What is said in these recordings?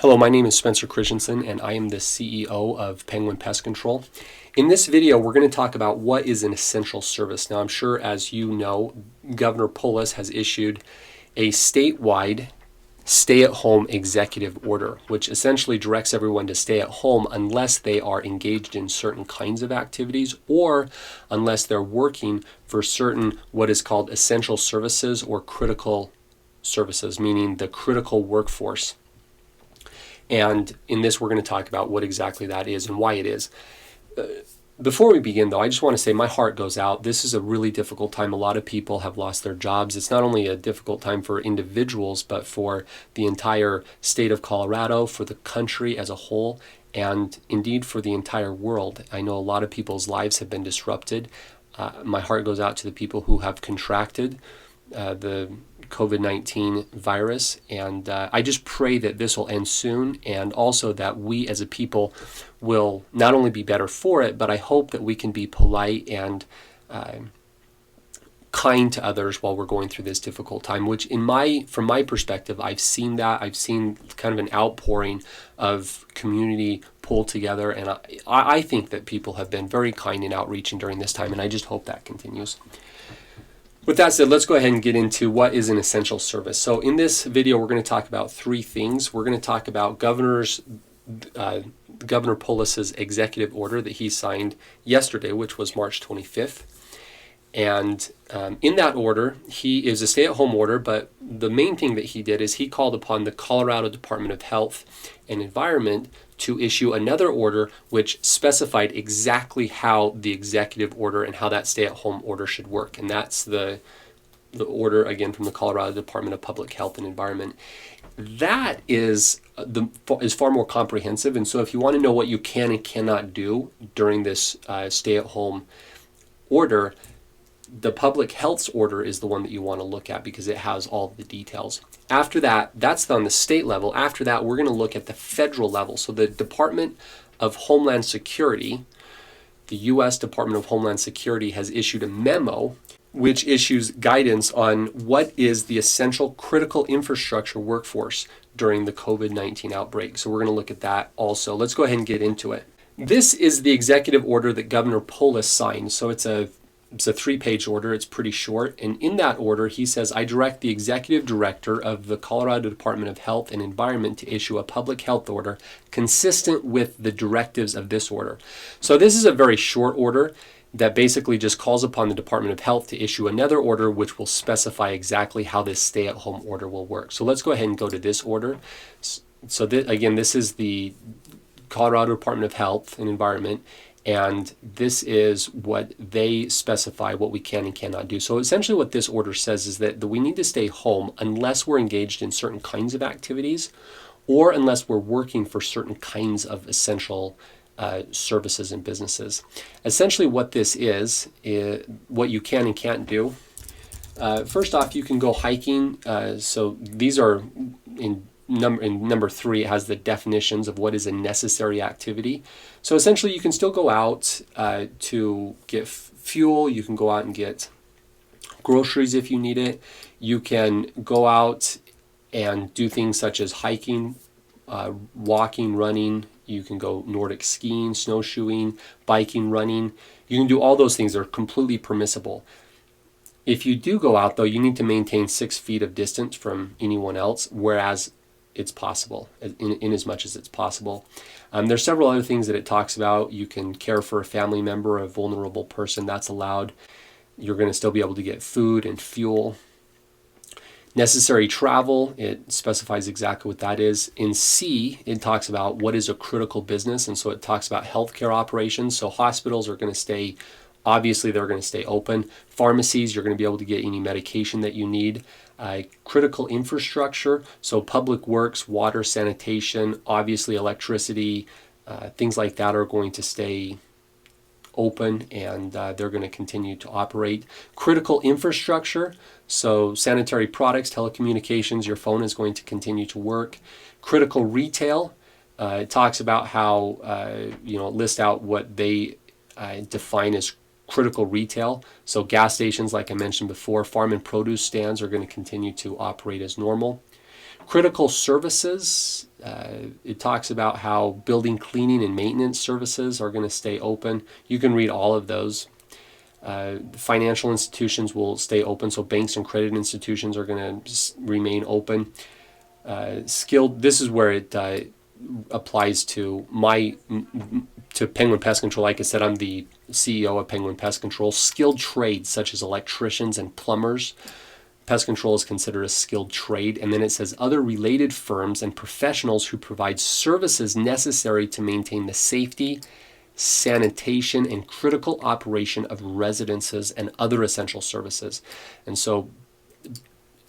Hello, my name is Spencer Christensen and I am the CEO of Penguin Pest Control. In this video, we're going to talk about what is an essential service. Now, I'm sure as you know, Governor Polis has issued a statewide stay-at-home executive order, which essentially directs everyone to stay at home unless they are engaged in certain kinds of activities or unless they're working for certain what is called essential services or critical services, meaning the critical workforce. And in this, we're going to talk about what exactly that is and why it is. Before we begin, though, I just want to say my heart goes out. This is a really difficult time. A lot of people have lost their jobs. It's not only a difficult time for individuals, but for the entire state of Colorado, for the country as a whole, and indeed for the entire world. I know a lot of people's lives have been disrupted. My heart goes out to the people who have contracted the COVID-19 virus, and I just pray that this will end soon, and also that we as a people will not only be better for it, but I hope that we can be polite and kind to others while we're going through this difficult time, which from my perspective, I've seen that. I've seen kind of an outpouring of community pull together, and I think that people have been very kind and outreaching during this time, and I just hope that continues. With that said, let's go ahead and get into what is an essential service. So in this video, we're going to talk about three things. We're going to talk about Governor Polis's executive order that he signed yesterday, which was March 25th. And in that order, he is a stay-at-home order, but the main thing that he did is he called upon the Colorado Department of Health and Environment to issue another order which specified exactly how the executive order and how that stay-at-home order should work. And that's the order, again, from the Colorado Department of Public Health and Environment. That is far more comprehensive. And so if you want to know what you can and cannot do during this stay-at-home order, the public health order is the one that you want to look at because it has all the details. After that, that's on the state level. After that, we're going to look at the federal level. So the Department of Homeland Security, the U.S. Department of Homeland Security has issued a memo which issues guidance on what is the essential critical infrastructure workforce during the COVID-19 outbreak. So we're going to look at that also. Let's go ahead and get into it. This is the executive order that Governor Polis signed. So it's a 3-page order. It's pretty short. And in that order, he says, I direct the executive director of the Colorado Department of Health and Environment to issue a public health order consistent with the directives of this order. So this is a very short order that basically just calls upon the Department of Health to issue another order which will specify exactly how this stay-at-home order will work. So let's go ahead and go to this order. So again, this is the Colorado Department of Health and Environment. And this is what they specify what we can and cannot do. So essentially what this order says is that we need to stay home unless we're engaged in certain kinds of activities or unless we're working for certain kinds of essential services and businesses. Essentially what this is what you can and can't do. First off, you can go hiking. So these are in number 3, it has the definitions of what is a necessary activity. So essentially you can still go out to get fuel. You can go out and get groceries if you need it. You can go out and do things such as hiking, walking, running. You can go Nordic skiing, snowshoeing, biking, running. You can do all those things. They're completely permissible. If you do go out, though, you need to maintain 6 feet of distance from anyone else, whereas it's possible, in as much as it's possible. There's several other things that it talks about. You can care for a family member, a vulnerable person, that's allowed. You're going to still be able to get food and fuel. Necessary travel, it specifies exactly what that is. In C, it talks about what is a critical business, and so it talks about healthcare operations. So hospitals are going to stay, obviously they're going to stay open. Pharmacies, you're going to be able to get any medication that you need. Critical infrastructure, so public works, water, sanitation, obviously electricity, things like that are going to stay open and they're going to continue to operate. Critical infrastructure, so sanitary products, telecommunications, your phone is going to continue to work. Critical retail, it talks about how, list out what they define as critical retail. So gas stations, like I mentioned before, farm and produce stands are going to continue to operate as normal. Critical services, it talks about how building, cleaning, and maintenance services are going to stay open. You can read all of those. Financial institutions will stay open, so banks and credit institutions are going to remain open. Skilled, this is where it applies to Penguin Pest Control. Like I said, I'm the CEO of Penguin Pest Control. Skilled trades such as electricians and plumbers. Pest control is considered a skilled trade. And then it says other related firms and professionals who provide services necessary to maintain the safety, sanitation, and critical operation of residences and other essential services. And so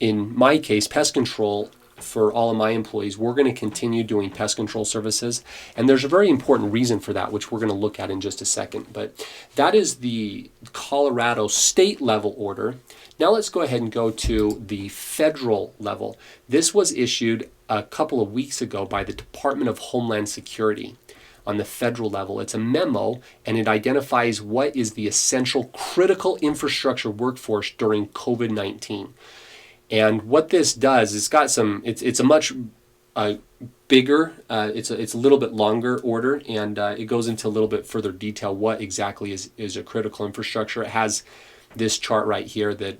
in my case, pest control, for all of my employees, we're going to continue doing pest control services. And there's a very important reason for that, which we're going to look at in just a second. But that is the Colorado state level order. Now let's go ahead and go to the federal level. This was issued a couple of weeks ago by the Department of Homeland Security on the federal level. It's a memo, and it identifies what is the essential critical infrastructure workforce during COVID-19. And what this does, it's a much bigger, it's a little bit longer order, and it goes into a little bit further detail what exactly is a critical infrastructure. It has this chart right here that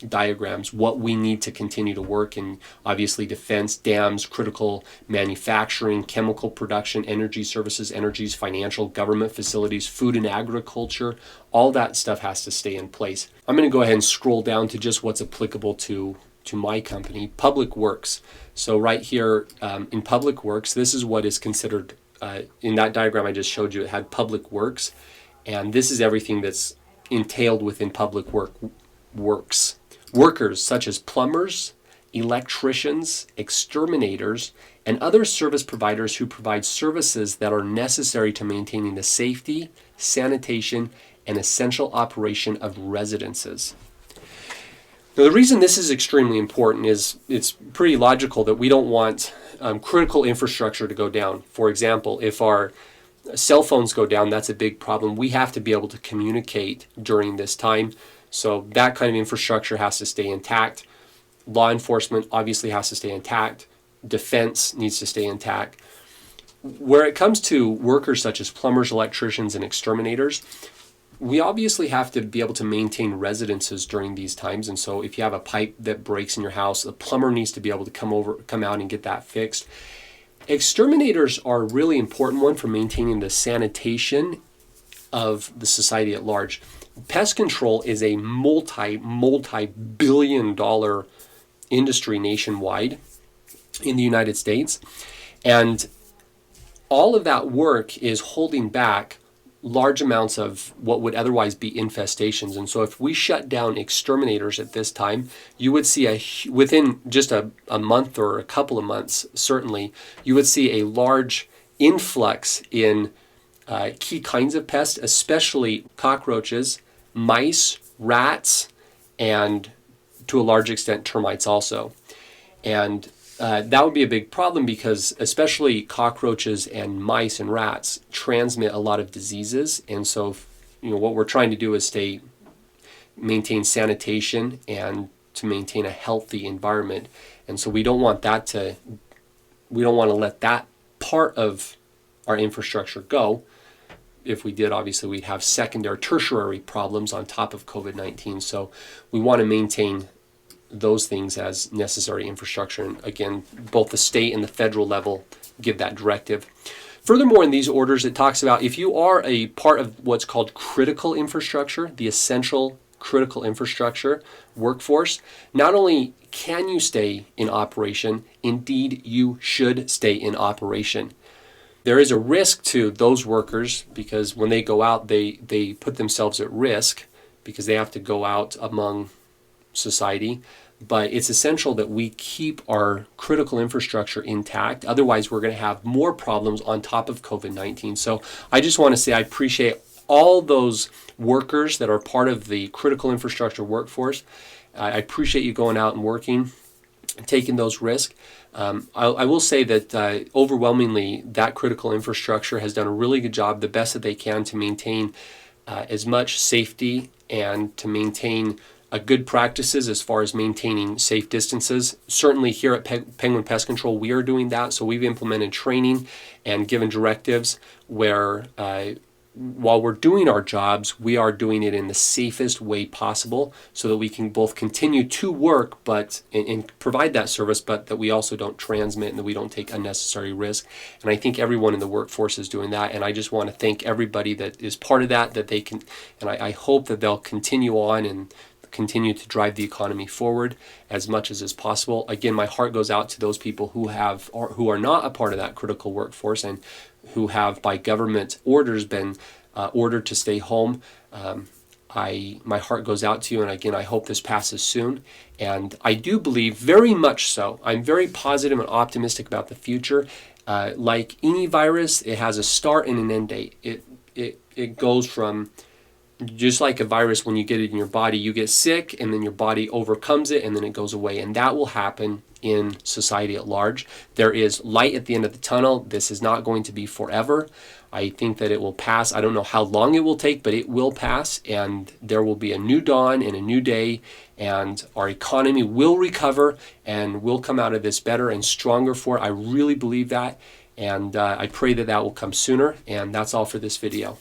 diagrams what we need to continue to work in, obviously defense, dams, critical manufacturing, chemical production, energy services, energies, financial, government facilities, food and agriculture. All that stuff has to stay in place. I'm going to go ahead and scroll down to just what's applicable to my company, Public Works. So right here in Public Works, this is what is considered, in that diagram I just showed you, it had Public Works, and this is everything that's entailed within public works. Workers such as plumbers, electricians, exterminators, and other service providers who provide services that are necessary to maintaining the safety, sanitation, and essential operation of residences. Now, the reason this is extremely important is it's pretty logical that we don't want critical infrastructure to go down. For example, if our cell phones go down, that's a big problem. We have to be able to communicate during this time. So that kind of infrastructure has to stay intact. Law enforcement obviously has to stay intact. Defense needs to stay intact. Where it comes to workers such as plumbers, electricians, and exterminators, we obviously have to be able to maintain residences during these times. And so if you have a pipe that breaks in your house, the plumber needs to be able to come out and get that fixed. Exterminators are a really important one for maintaining the sanitation of the society at large. Pest control is a multi-billion dollar industry nationwide in the United States. And all of that work is holding back large amounts of what would otherwise be infestations. And so if we shut down exterminators at this time, you would see within just a month or a couple of months, certainly, you would see a large influx in key kinds of pests, especially cockroaches, mice, rats, and to a large extent termites also. And that would be a big problem because especially cockroaches and mice and rats transmit a lot of diseases. And so, what we're trying to do is maintain sanitation and to maintain a healthy environment. And so we don't want to let that part of our infrastructure go. If we did, obviously we'd have tertiary problems on top of COVID-19. So we want to maintain those things as necessary infrastructure. And again, both the state and the federal level give that directive. Furthermore, in these orders, it talks about if you are a part of what's called critical infrastructure, the essential critical infrastructure workforce, not only can you stay in operation, indeed you should stay in operation. There is a risk to those workers because when they go out, they put themselves at risk because they have to go out among society, but it's essential that we keep our critical infrastructure intact. Otherwise, we're going to have more problems on top of COVID-19. So I just want to say I appreciate all those workers that are part of the critical infrastructure workforce. I appreciate you going out and working, taking those risks. I will say that overwhelmingly, that critical infrastructure has done a really good job, the best that they can to maintain as much safety and to maintain good practices as far as maintaining safe distances. Certainly here at Penguin Pest Control, we are doing that. So we've implemented training and given directives where while we're doing our jobs, we are doing it in the safest way possible so that we can both continue to work and provide that service, but that we also don't transmit and that we don't take unnecessary risk. And I think everyone in the workforce is doing that. And I just want to thank everybody that is part of that they can, and I hope that they'll continue on and continue to drive the economy forward as much as is possible. Again, my heart goes out to those people who are not a part of that critical workforce and who have by government orders been ordered to stay home. My heart goes out to you, and again, I hope this passes soon. And I do believe, very much so, I'm very positive and optimistic about the future. Like any virus, it has a start and an end date. It goes from, just like a virus, when you get it in your body, you get sick and then your body overcomes it and then it goes away. And that will happen in society at large. There is light at the end of the tunnel. This is not going to be forever. I think that it will pass. I don't know how long it will take, but it will pass, and there will be a new dawn and a new day, and our economy will recover and we'll come out of this better and stronger for it. I really believe that, and I pray that that will come sooner. And that's all for this video.